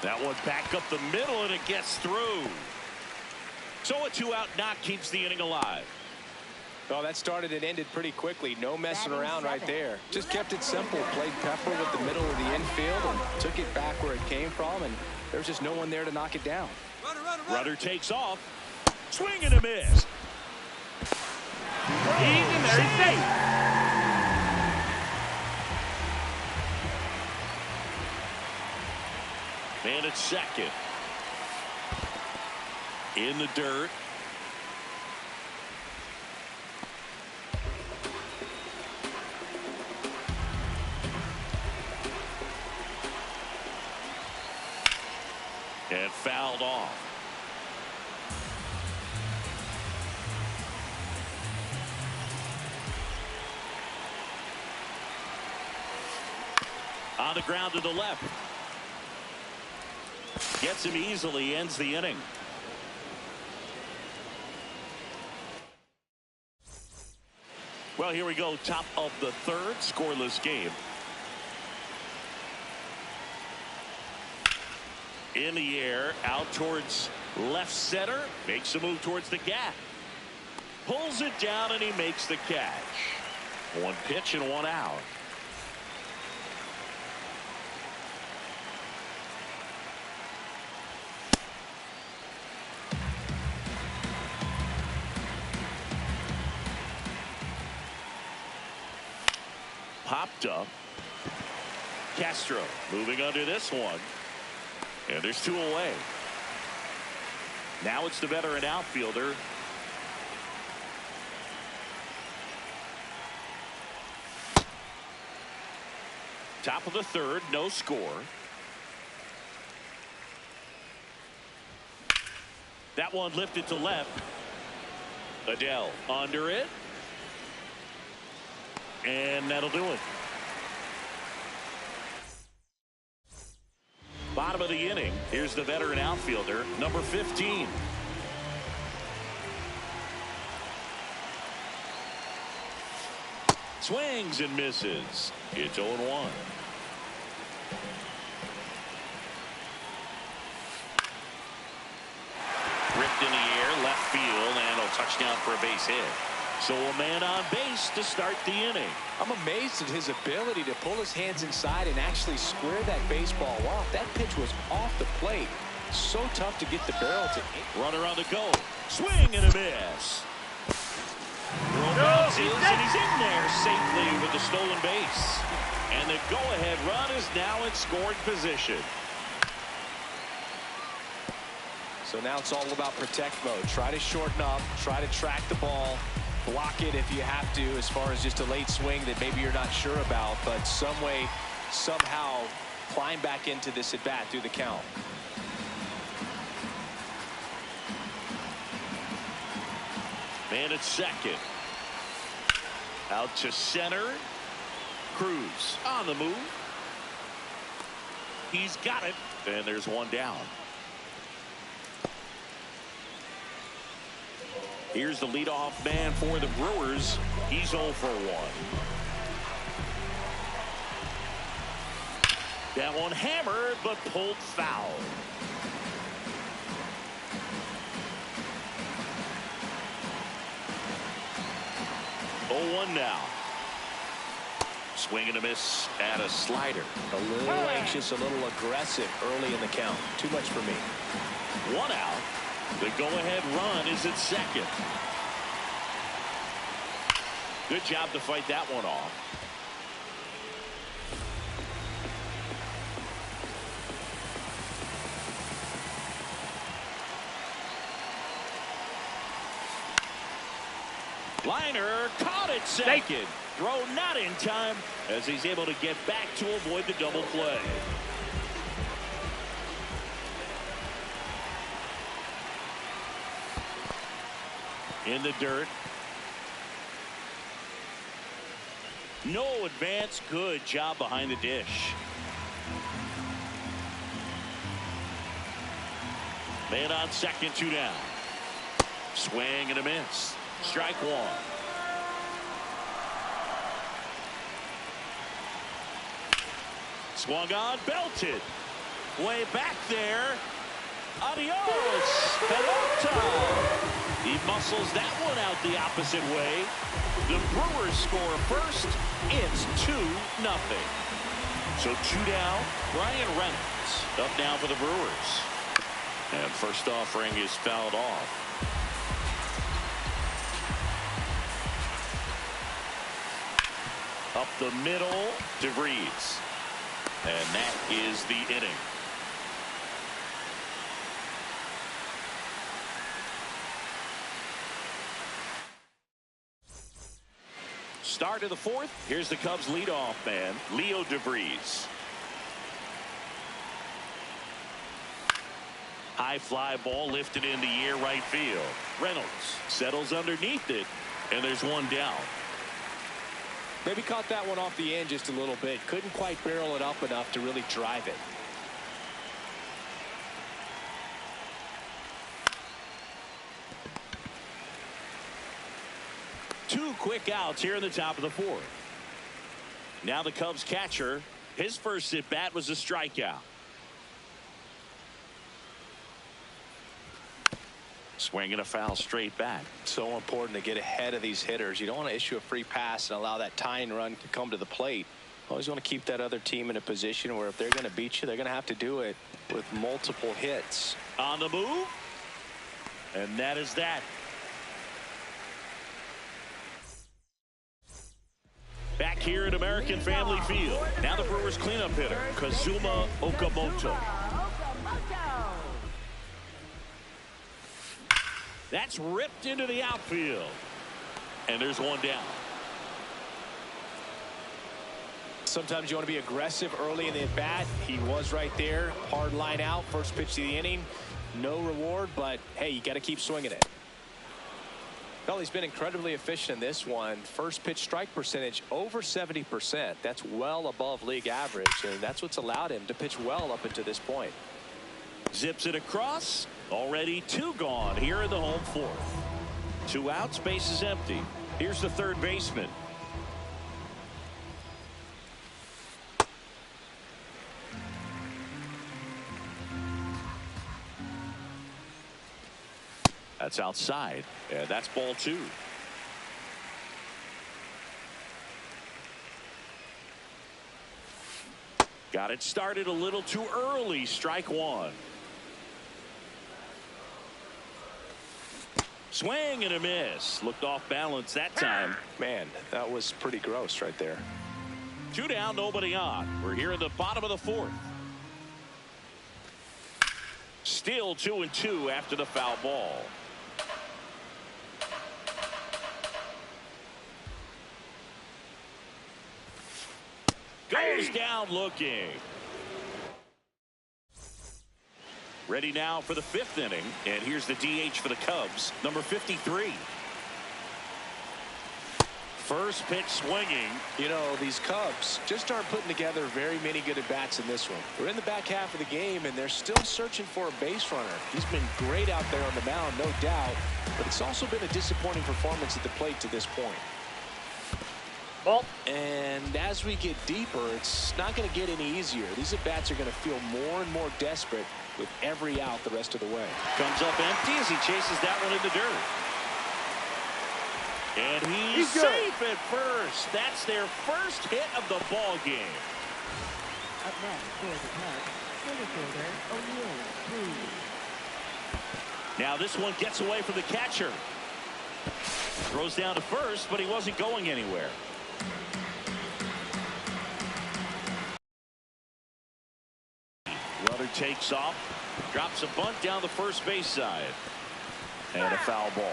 That one back up the middle, and it gets through. So a 2-out knock keeps the inning alive. Well, that started and ended pretty quickly. No messing around right there. Just kept it simple. Played pepper with the middle of the infield and took it back where it came from, and there was just no one there to knock it down. Runner takes off. Swing and a miss. He's in there. He's safe. Man at second. In the dirt. And fouled off. On the ground to the left. Gets him easily, ends the inning. Well, here we go. Top of the third, scoreless game. In the air, out towards left center. Makes a move towards the gap. Pulls it down, and he makes the catch. One pitch and one out. Popped up. Castro moving under this one. And there's two away. Now it's the veteran outfielder. Top of the third, no score. That one lifted to left. Adele under it. And that'll do it. Bottom of the inning. Here's the veteran outfielder, number 15. Swings and misses. It's 0-1. Ripped in the air, left field, and a touchdown for a base hit. So a man on base to start the inning. I'm amazed at his ability to pull his hands inside and actually square that baseball off. That pitch was off the plate. So tough to get the barrel to. Runner on the go. Swing and a miss. Throw bounces, and he's in there safely with the stolen base. And the go-ahead run is now in scoring position. So now it's all about protect mode. Try to shorten up, try to track the ball, block it if you have to, as far as just a late swing that maybe you're not sure about, but some way, somehow climb back into this at bat through the count. Man at second. Out to center. Cruz on the move. He's got it, and there's one down. Here's the leadoff man for the Brewers. He's 0 for 1. That one hammered, but pulled foul. Oh, 1 now. Swing and a miss at a slider. A little anxious, a little aggressive early in the count. Too much for me. 1 out. The go-ahead run is at second. Good job to fight that one off. Liner caught it second. Throw not in time as he's able to get back to avoid the double play. In the dirt. No advance. Good job behind the dish. Man on second, 2 down. Swing and a miss. Strike 1. Swung on, belted. Way back there. Adios, pelota. He muscles that one out the opposite way. The Brewers score first. It's 2-0. So 2 down. Brian Reynolds up now for the Brewers. And first offering is fouled off. Up the middle, DeVries. And that is the inning. Start of the fourth. Here's the Cubs leadoff man, Leo DeVries. High fly ball lifted in the air right field. Reynolds settles underneath it, and there's one down. Maybe caught that one off the end just a little bit. Couldn't quite barrel it up enough to really drive it. Two quick outs here in the top of the fourth. Now the Cubs catcher, his first at bat was a strikeout. Swinging a foul straight back. So important to get ahead of these hitters. You don't want to issue a free pass and allow that tying run to come to the plate. Always want to keep that other team in a position where if they're going to beat you, they're going to have to do it with multiple hits. On the move. And that is that. Back here at American Family Field. Now the Brewers cleanup hitter, Kazuma Okamoto. That's ripped into the outfield. And there's one down. Sometimes you want to be aggressive early in the at-bat. He was right there. Hard line out. First pitch to the inning. No reward, but hey, you got to keep swinging it. Well, he's been incredibly efficient in this one. First pitch strike percentage over 70%. That's well above league average, and that's what's allowed him to pitch well up until this point. Zips it across. Already 2 gone here in the home fourth. 2 outs, base is empty. Here's the third baseman. That's outside, and that's ball 2. Got it started a little too early. Strike 1. Swing and a miss. Looked off balance that time. Man, that was pretty gross right there. 2 down, nobody on. We're here in the bottom of the fourth. Still 2-2 after the foul ball. Goes down looking. Ready now for the 5th inning. And here's the DH for the Cubs, number 53. First pitch swinging. You know, these Cubs just aren't putting together very many good at-bats in this one. We're in the back half of the game, and they're still searching for a base runner. He's been great out there on the mound, no doubt, but it's also been a disappointing performance at the plate to this point. And as we get deeper, it's not going to get any easier. These at-bats are going to feel more and more desperate with every out the rest of the way. Comes up empty as he chases that one in the dirt. And he's safe at first. That's their first hit of the ball game. Up next for the Cubs, center fielder O'Neill. Now this one gets away from the catcher. Throws down to first, but he wasn't going anywhere. Runner takes off, drops a bunt down the first base side, and a foul ball.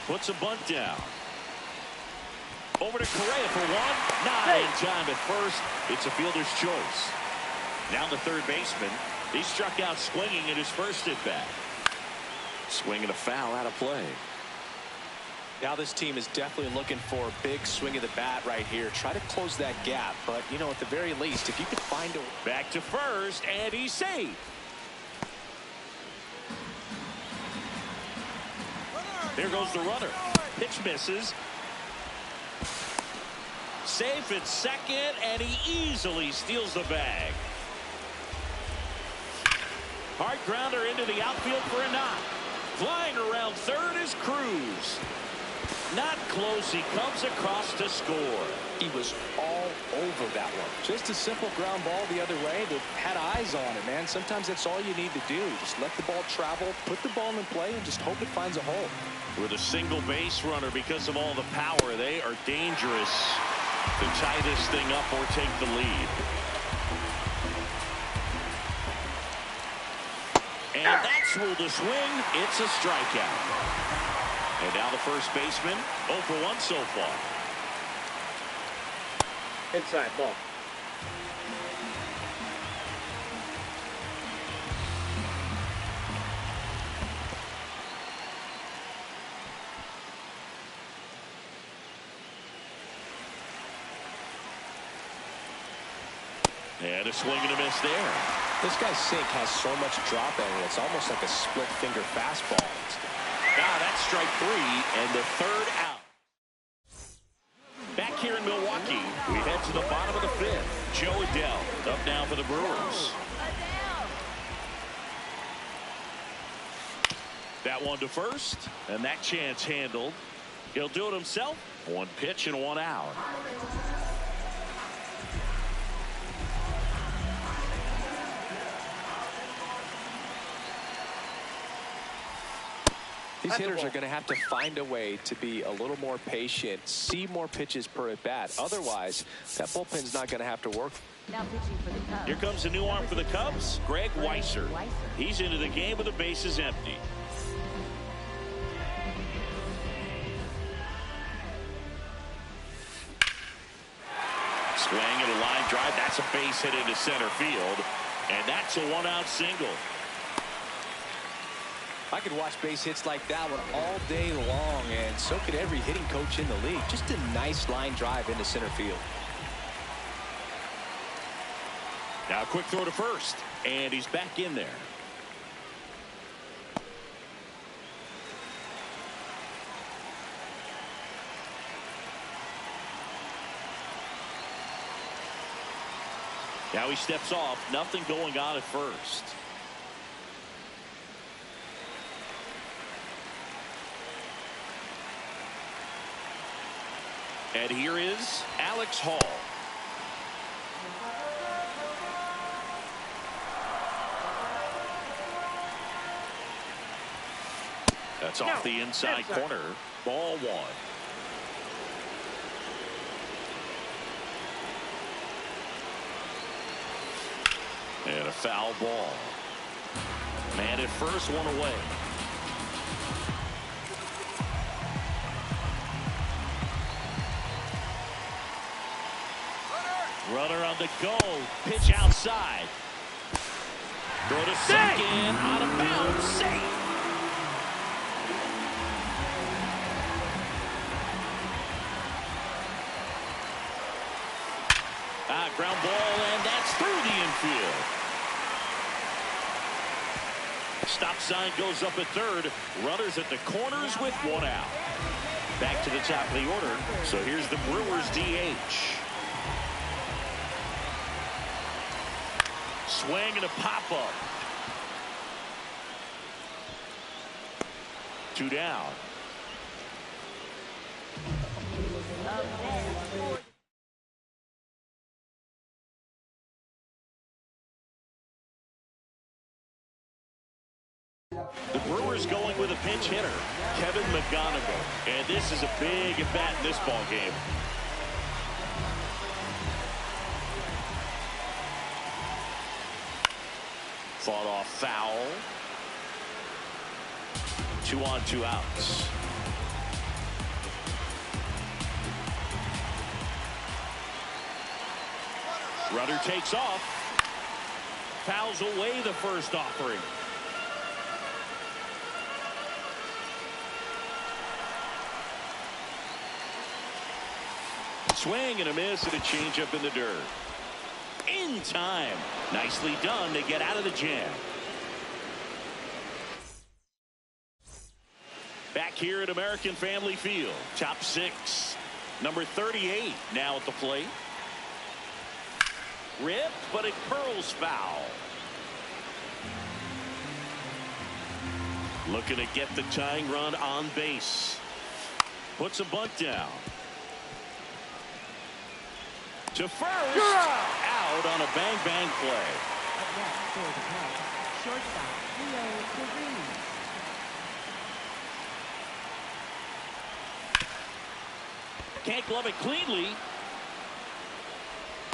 Puts a bunt down. Over to Correa for one. Not in time at first. It's a fielder's choice. Now the third baseman. He struck out swinging in his first at bat. Swinging a foul out of play. Now this team is definitely looking for a big swing of the bat right here. Try to close that gap. But, you know, at the very least, if you could find a... Back to first, and he's safe. There goes the runner. Pitch misses. Safe at second, and he easily steals the bag. Hard grounder into the outfield for a knock. Flying around third is Cruz. Not close. He comes across to score. He was all over that one. Just a simple ground ball the other way that had eyes on it, man. Sometimes that's all you need to do. Just let the ball travel, put the ball in play, and just hope it finds a hole. With a single base runner, because of all the power, they are dangerous to tie this thing up or take the lead. And that's ruled a swing. It's a strikeout. And now the first baseman, 0 for 1 so far. Inside ball. And a swing and a miss there. This guy's sink has so much drop angle. It's almost like a split finger fastball. Now that's strike 3 and the third out. Back here in Milwaukee, we head to the bottom of the 5th. Joe Adell up now for the Brewers. That one to first, and that chance handled. He'll do it himself. 1 pitch and 1 out. These hitters are going to have to find a way to be a little more patient, see more pitches per at bat. Otherwise, that bullpen's not going to have to work. Now pitching for the Cubs. Here comes a new arm for the Cubs, Greg Weisser. He's into the game with the bases empty. Swing and a line drive. That's a base hit into center field. And that's a 1-out single. I could watch base hits like that one all day long, and so could every hitting coach in the league. Just a nice line drive into center field. Now a quick throw to first, and he's back in there. Now he steps off. Nothing going on at first. And here is Alex Hall. That's off the inside corner. Ball 1. And a foul ball. Man at first, 1 away. Runner on the go. Pitch outside. Throw to second. Out of bounds. Safe. Ground ball, and that's through the infield. Stop sign goes up at third. Runners at the corners with 1 out. Back to the top of the order. So here's the Brewers DH. Swing and a pop-up. 2 down. The Brewers going with a pinch hitter, Kevin McGonigal. And this is a big at-bat in this ball game. Fought off foul. 2 on, 2 outs. Runner takes off. Fouls away the first offering. Swing and a miss and a changeup in the dirt. In time. Nicely done to get out of the jam. Back here at American Family Field. Top 6. Number 38 now at the plate. Ripped, but it curls foul. Looking to get the tying run on base. Puts a bunt down. To first. Out on a bang-bang play. Up next for the Cubs, shortstop Leo. Can't glove it cleanly.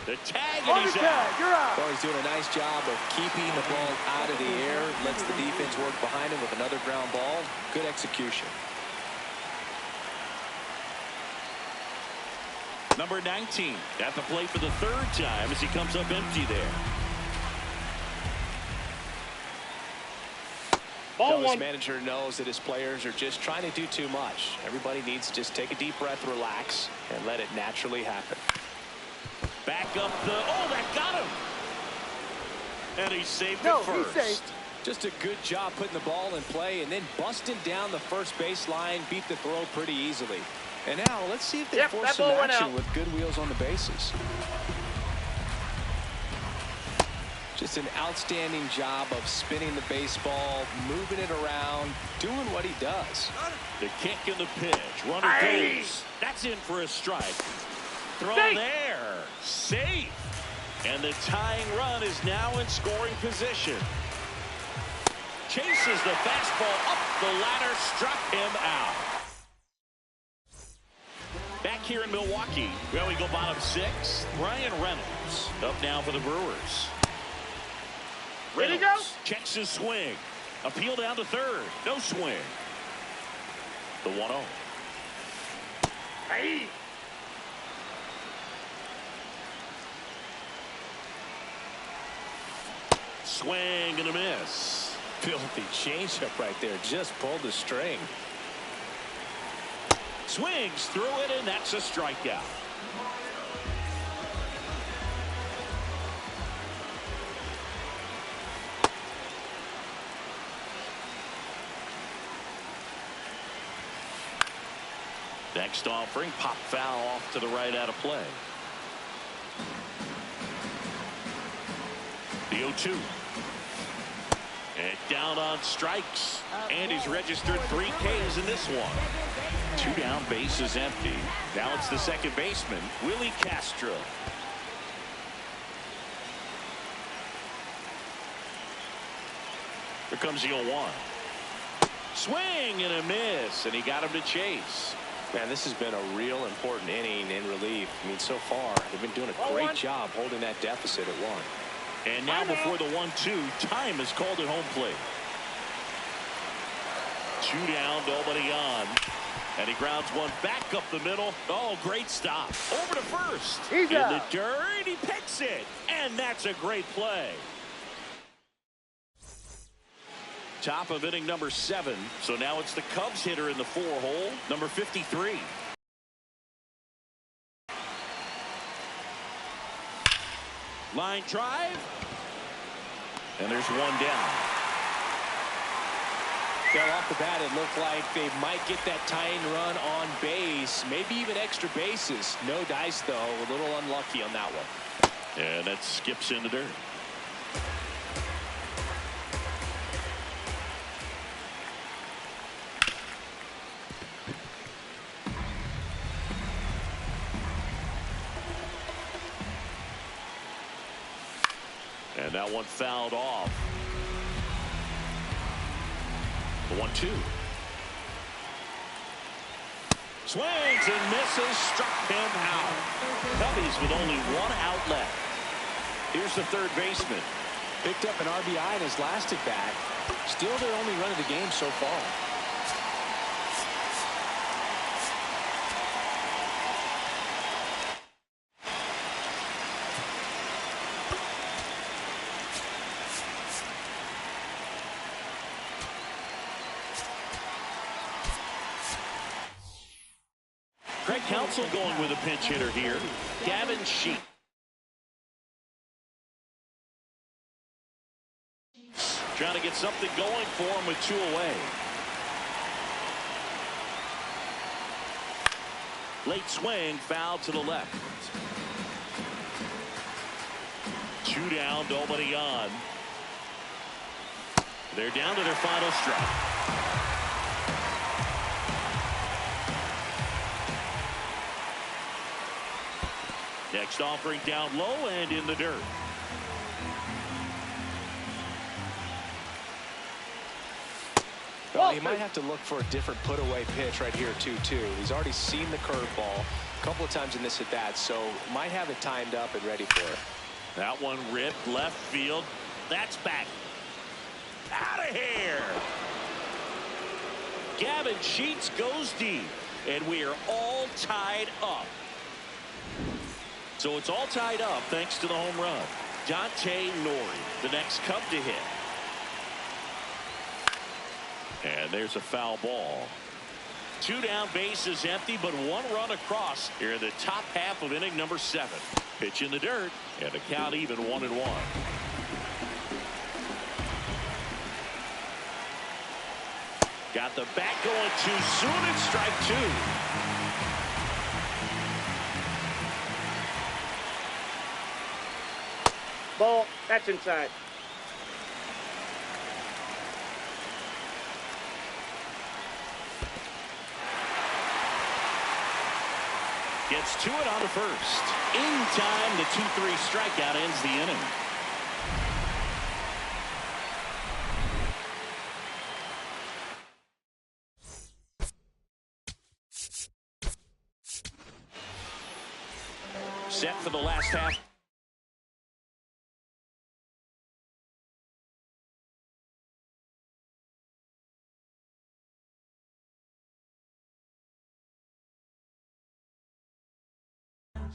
The tag, and he's out. You're out. Well, he's doing a nice job of keeping the ball out of the air. Lets the defense work behind him with another ground ball. Good execution. Number 19 at the plate for the third time as he comes up empty there. This manager knows that his players are just trying to do too much. Everybody needs to just take a deep breath, relax, and let it naturally happen. Back up the... Oh, that got him! And he saved it first. He's safe. Just a good job putting the ball in play and then busting down the first base line. Beat the throw pretty easily. And now let's see if they force some action with good wheels on the bases. Just an outstanding job of spinning the baseball, moving it around, doing what he does. The kick and the pitch. Runner goes. That's in for a strike. Throw there. Safe. And the tying run is now in scoring position. Chases the fastball up the ladder. Struck him out. Back here in Milwaukee, well, we go bottom 6. Ryan Reynolds up now for the Brewers. Reynolds checks his swing. Appeal down to third. No swing. The 1-0. Hey. Swing and a miss. Filthy changeup right there. Just pulled the string. Swings through it, and that's a strikeout. Next offering, pop foul off to the right out of play. The 0-2. And down on strikes. And he's registered 3 Ks in this one. 2 down, base is empty. Now it's the second baseman, Willie Castro. Here comes the 0-1. Swing and a miss, and he got him to chase. Man, this has been a real important inning in relief. I mean, so far, they've been doing a great job holding that deficit at 1. And now before the 1-2, time is called at home plate. 2 down, nobody on. And he grounds one back up the middle. Oh, great stop. Over to first. He's in out. the dirt, he picks it. And that's a great play. Top of inning number 7. So now it's the Cubs hitter in the 4-hole, number 53. Line drive. And there's 1 down. Well, off the bat, it looked like they might get that tying run on base, maybe even extra bases. No dice, though. A little unlucky on that one. And that skips in the dirt. And that one fouled off. The 1-2. Swings and misses. Struck him out. Cubbies with only 1 out left. Here's the third baseman. Picked up an RBI in his last at bat. Still their only run of the game so far. Craig Counsell going with a pinch hitter here. Gavin Sheets. Trying to get something going for him with 2 away. Late swing, foul to the left. 2 down, nobody on. They're down to their final strike. Next offering down low and in the dirt. Well, he might have to look for a different put-away pitch right here, 2-2. He's already seen the curveball a couple of times in this at-bat, so might have it timed up and ready for it. That one ripped left field. That's back. Out of here. Gavin Sheets goes deep, and we are all tied up. So it's all tied up thanks to the home run. Dante Nori, the next Cub to hit. And there's a foul ball. 2 down, bases empty, but 1 run across here in the top half of inning number 7. Pitch in the dirt, and the count even 1-1. Got the bat going too soon, and strike 2. Ball, that's inside. Gets to it on the first. In time, the 2-3 strikeout ends the inning. Set for the last half.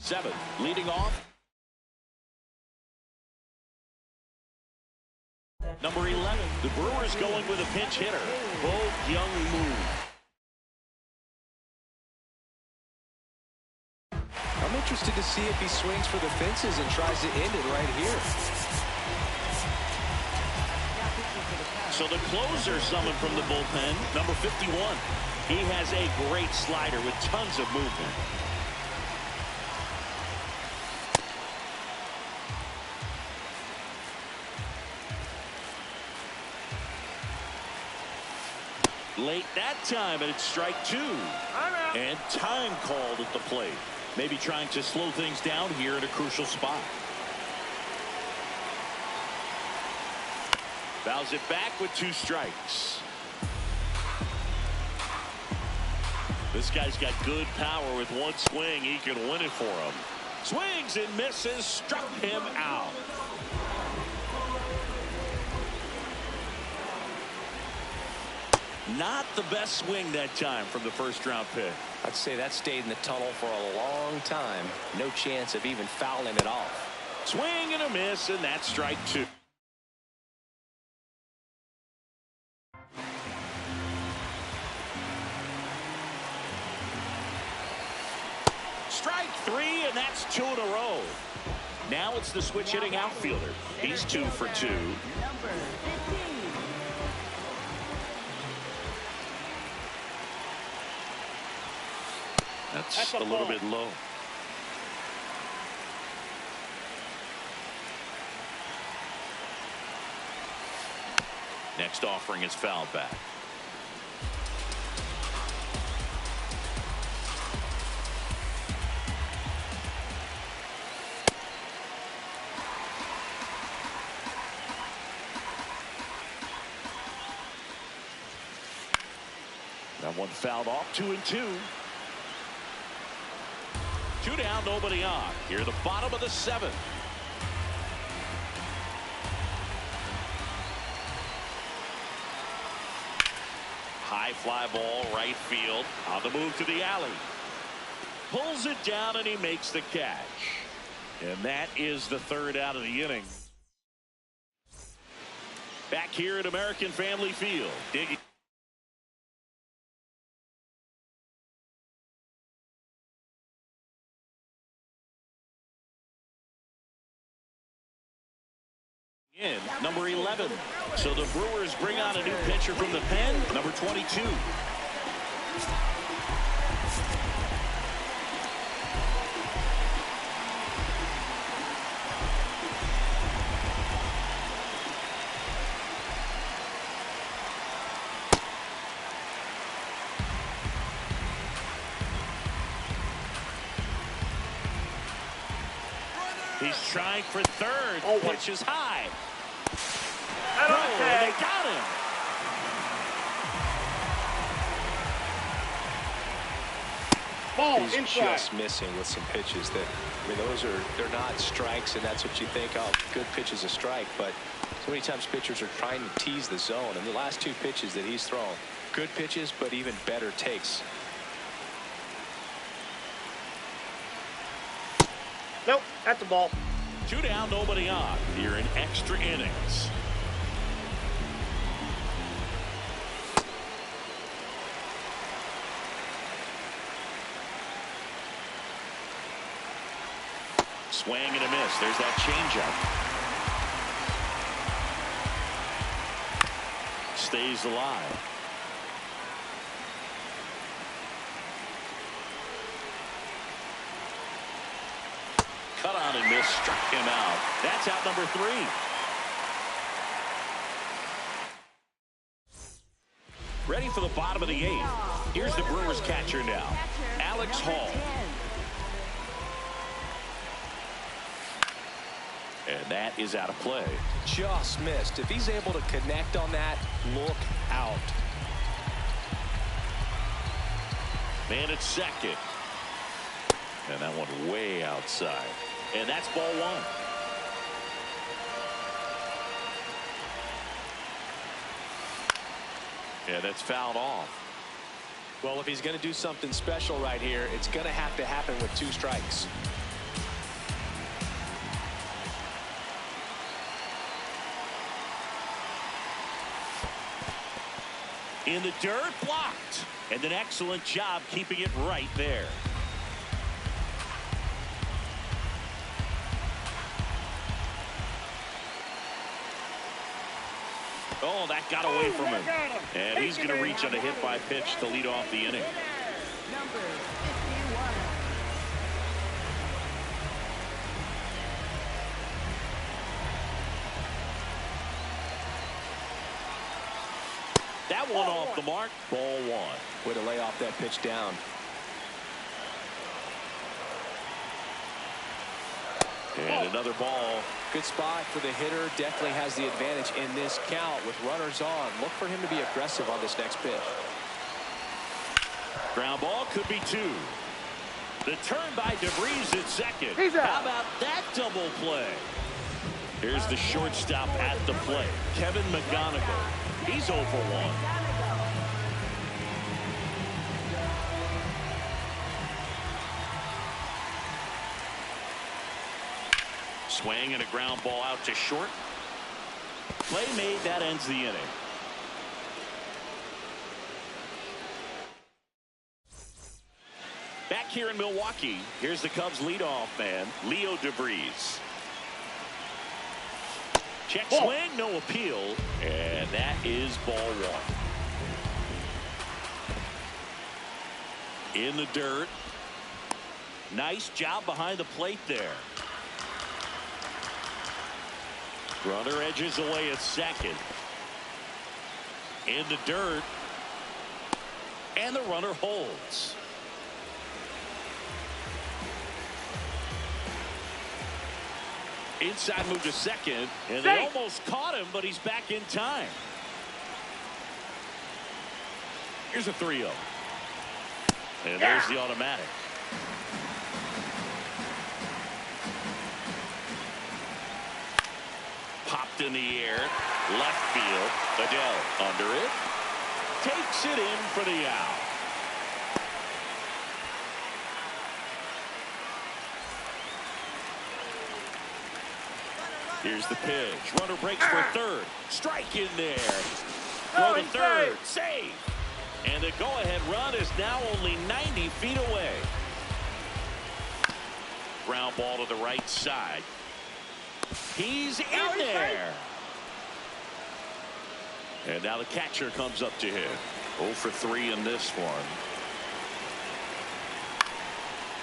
Seven, leading off. Number 11, the Brewers going with a pinch hitter, Bo Young-Moon. I'm interested to see if he swings for the fences and tries to end it right here. So the closer summoned from the bullpen, number 51. He has a great slider with tons of movement. Late that time, and it's strike 2. And time called at the plate. Maybe trying to slow things down here at a crucial spot. Fouls it back with 2 strikes. This guy's got good power. With 1 swing, he can win it for him. Swings and misses, struck him out. Not the best swing that time from the first round pick. I'd say that stayed in the tunnel for a long time. No chance of even fouling it off. Swing and a miss, and that's strike 2. Strike 3, and that's 2 in a row. Now it's the switch hitting outfielder. He's 2 for 2. Number 15. That's a little bit low. Next offering is fouled back. That one fouled off. 2-2. 2 down, nobody on. Here, the bottom of the 7th. High fly ball, right field. On the move to the alley. Pulls it down, and he makes the catch. And that is the 3rd out of the inning. Back here at American Family Field. Digging in, number 11. So the Brewers bring on a new pitcher from the pen, number 22. He's trying for third. Oh, pitch is high. Out Oh, on the tag. they got him. Ball He's inside. just missing with some pitches that, I mean, they're not strikes, and that's what you think, oh, good pitch is a strike, but so many times pitchers are trying to tease the zone, and the last two pitches that he's thrown, good pitches, but even better takes. Nope, that's a ball. 2 down, nobody on. Here in extra innings. Swing and a miss. There's that changeup. Stays alive. Cut on and miss. Struck him out. That's out number 3. Ready for the bottom of the 8th. Here's the Brewers catcher now, Alex Hall. And that is out of play. Just missed. If he's able to connect on that, look out. Man at second. And that one way outside. And that's ball 1. Yeah, that's fouled off. Well, if he's going to do something special right here, it's going to have to happen with 2 strikes. In the dirt, blocked. And an excellent job keeping it right there. Oh, that got away from him. And he's going to reach on a hit by pitch to lead off the inning. Number 51. That one off the mark. Ball 1. Way to lay off that pitch down. And another ball. Good spot for the hitter. Definitely has the advantage in this count with runners on. Look for him to be aggressive on this next pitch. Ground ball could be 2. The turn by DeVries at second. He's out. How about that double play? Here's the shortstop at the plate, Kevin McGonigal. He's 0 for 1. Swing and a ground ball out to short. Play made. That ends the inning. Back here in Milwaukee, here's the Cubs leadoff man, Leo DeVries. Check swing, no appeal, and that is ball 1. In the dirt. Nice job behind the plate there. Runner edges away at second. In the dirt. And the runner holds. Inside move to second. And they almost caught him, but he's back in time. Here's a 3-0. And there's the automatic. Popped in the air, left field. Adele under it, takes it in for the out. Here's the pitch. Runner breaks for third. Strike in there. Throw to third. Save. And the go-ahead run is now only 90 feet away. Ground ball to the right side. He's in there. And now the catcher comes up to him. 0 for 3 in this one.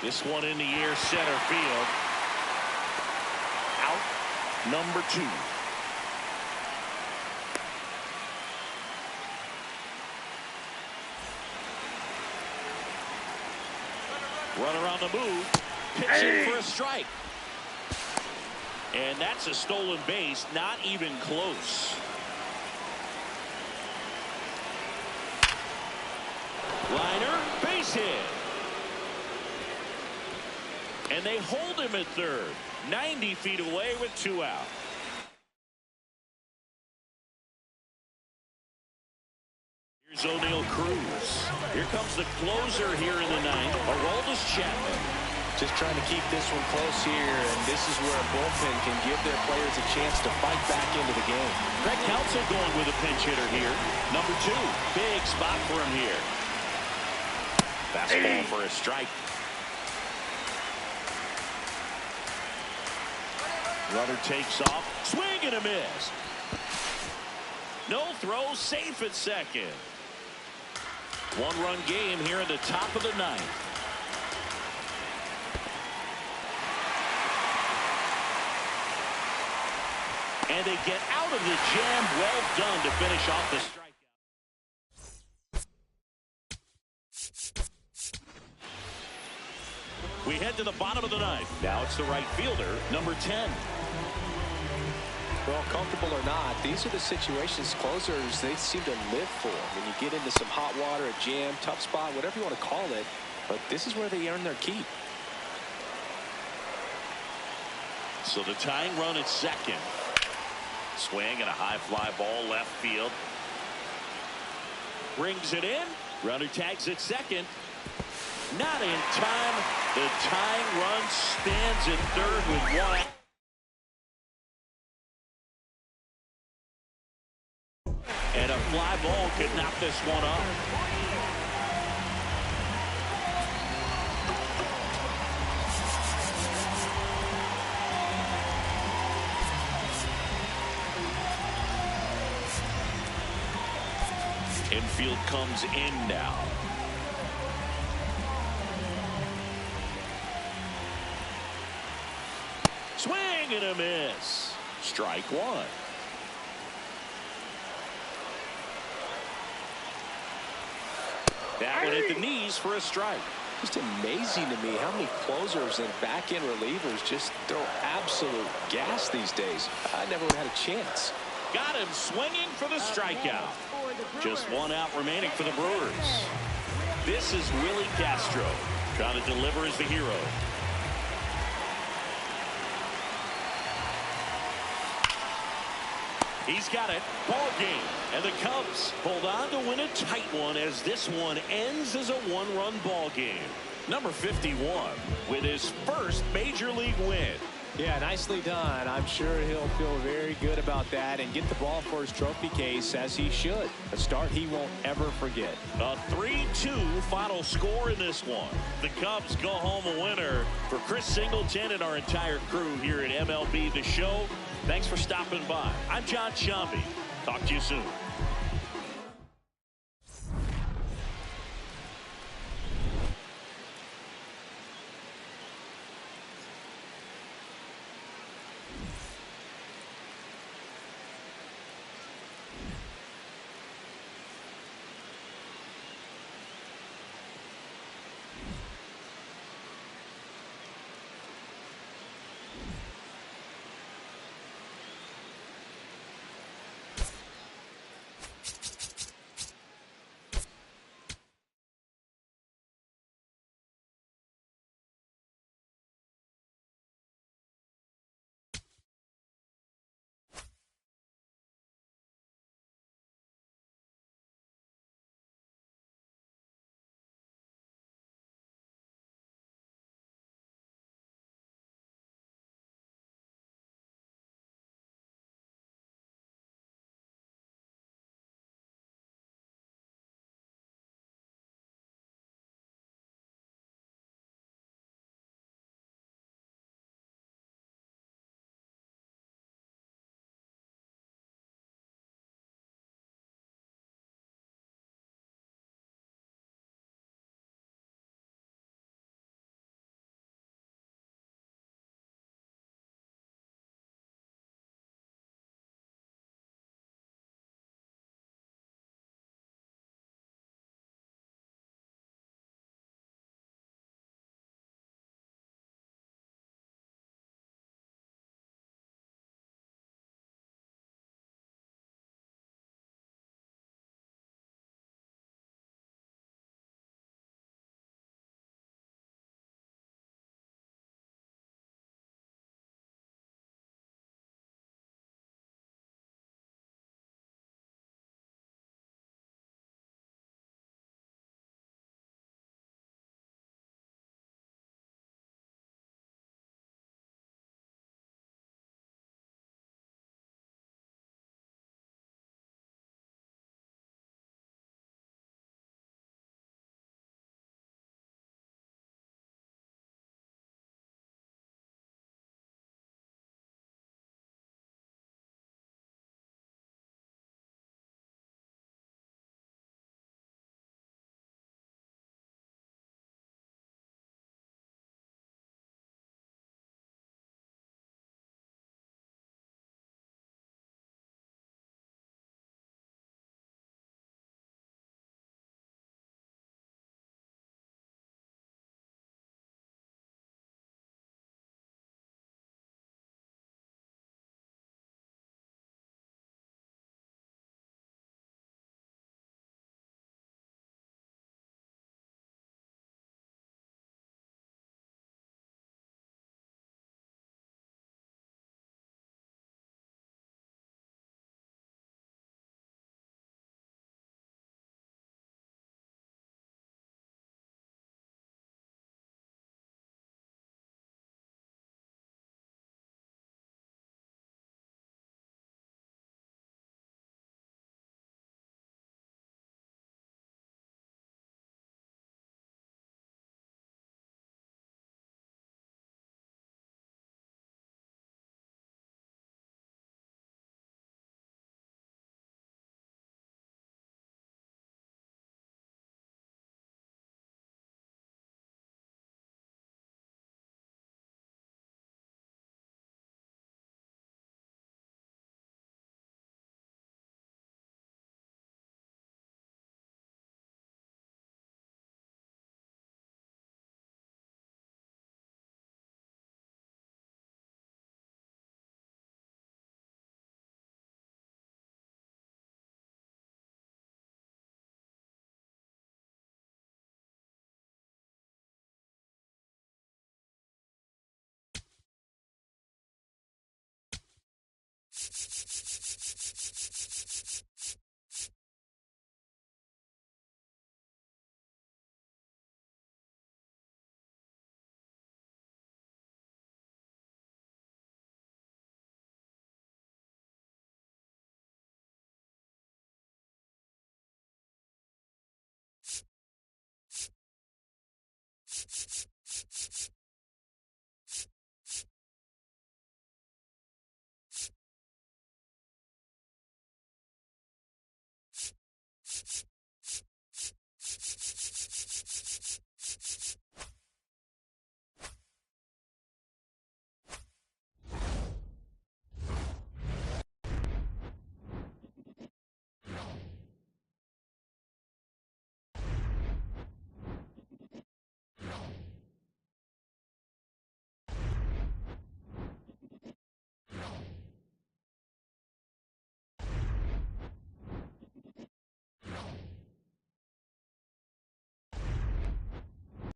This one in the air, center field. Out number 2. Runner on the move. Pitching for a strike. And that's a stolen base, not even close. Liner, base hit. And they hold him at third. 90 feet away with 2 out. Here's O'Neal Cruz. Here comes the closer here in the ninth. Aroldis Chapman. Just trying to keep this one close here, and this is where a bullpen can give their players a chance to fight back into the game. Greg Kelton going with a pinch hitter here. Number 2. Big spot for him here. Fastball for a strike. Runner takes off. Swing and a miss. No throw, safe at second. 1-run game here in the top of the ninth. And they get out of the jam. Well done to finish off the strikeout. We head to the bottom of the ninth. Now it's the right fielder, number 10. Well, comfortable or not, these are the situations closers they seem to live for. When you get into some hot water, a jam, tough spot, whatever you want to call it. But this is where they earn their keep. So the tying run at second. Swing and a high fly ball left field. Brings it in. Runner tags at second. Not in time. The tying run stands at third with 1 out. And a fly ball could knock this one up. Infield comes in now. Swing and a miss. Strike 1. That one at the knees for a strike. Just amazing to me how many closers and back-end relievers just throw absolute gas these days. I never would have had a chance. Got him swinging for the strikeout. Just 1 out remaining for the Brewers. This is Willie Castro trying to deliver as the hero. He's got it. Ball game. And the Cubs hold on to win a tight one as this one ends as a 1-run ball game. Number 51 with his first major league win. Yeah, nicely done. I'm sure he'll feel very good about that and get the ball for his trophy case, as he should. A start he won't ever forget. A 3-2 final score in this one. The Cubs go home a winner. For Chris Singleton and our entire crew here at MLB The Show, thanks for stopping by. I'm John Shambi. Talk to you soon.